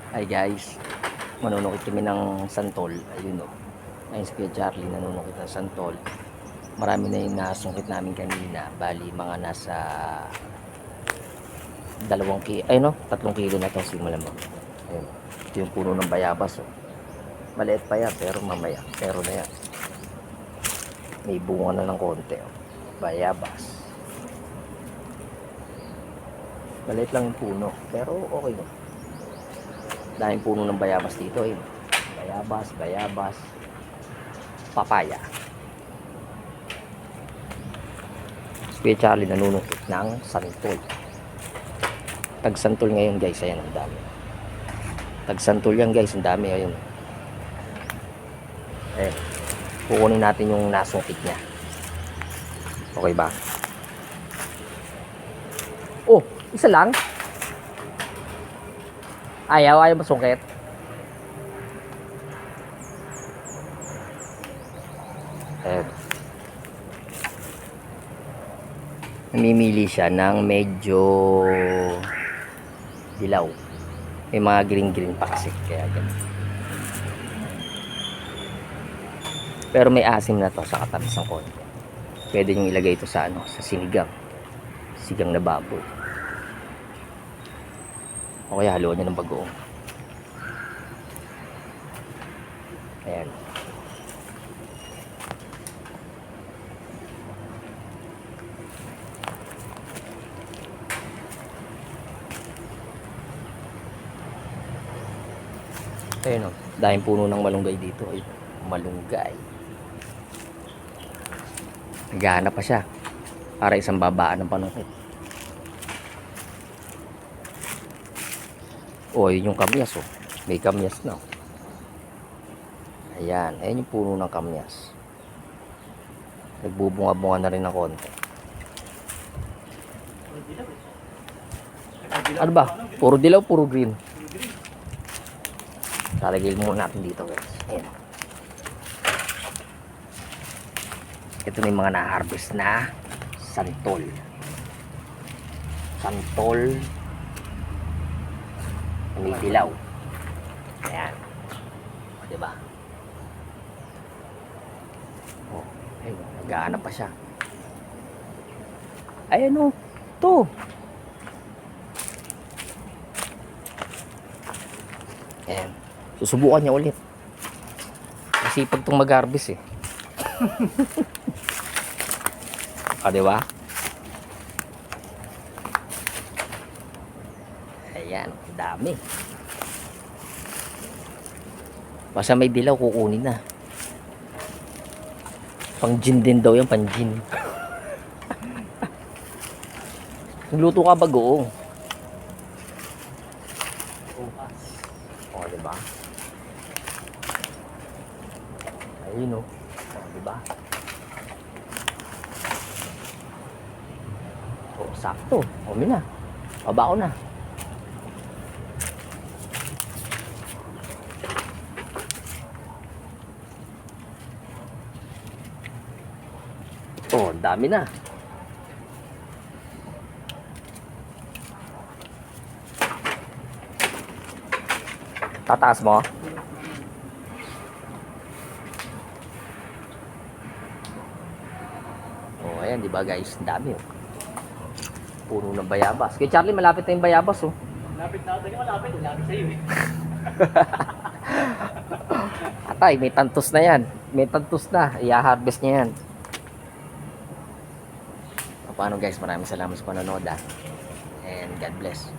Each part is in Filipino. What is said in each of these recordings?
Hi guys, manunukit kami ng santol. Ayun o. Ayun si Kuya Charlie, nanunukit ng santol. Marami na yung nasungkit namin kanina. Bali, mga nasa 2 kilo, ay no, 3 kilo na itong simulan mo. Ayun. Ito yung puno ng bayabas o. Maliit pa yan, pero mamaya. Pero na yan. May bunga na ng konti o. Bayabas. Maliit lang yung puno, pero okay na. Dahil puno ng bayabas dito eh. Bayabas, papaya. Si Charlie nanunungkit ng santol. Tag-santol ngayon guys, ayan ang dami. Tag-santol yan guys, ang dami ayun. Ayan. Kukunin natin yung nasungkit niya. Okay ba? Oh, isa lang? Ayaw masungkit. Ayan. Namimili siya ng medyo dilaw. May mga green pa kasi, kaya ganun. Pero may asim na to sa katamis ng konti. Pwede nyo ilagay ito sa sa sinigang na baboy, o kaya haluan nyo ng bagoong. Ayan. Ayun o, dahil puno ng malunggay dito. Ay, malunggay. Naghahanap pa siya para isang babaan ng panungkit. O, yun yung kamyas o. May kamyas na. Ayan, ayan yung puno ng kamyas. Nagbubunga-bunga na rin ng konti. Ano ba? Puro dilaw, puro green. Talagay muna natin dito guys. Ayan. Ito na yung mga na-harvest na santol. May dilaw. Ayan. O, diba? O, ayun. Naghahanap pa siya. Ayan o. Ito. Ayan. Susubukan niya ulit. Kasi pag itong mag-harvest eh. O, diba? Ayan, dami. Basta may dilaw, kukunin na. Pang gin din daw yan, pang gin. Nagluto ka bagoong. O, diba? Ayun o. O, diba? O, sakto. O, na. Pabao na. Oh, dami na. Tataas mo. Oh, ayan, di ba guys? Dami oh. Puno ng bayabas. Kay Charlie, malapit na yung bayabas oh. Malapit na ako. Malapit sa iyo eh. Atay, may tantos na yan. May tantos na. I-harvest niya yan. Paano guys, maraming salamat sa panonood ah. And God bless.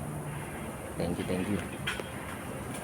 Thank you.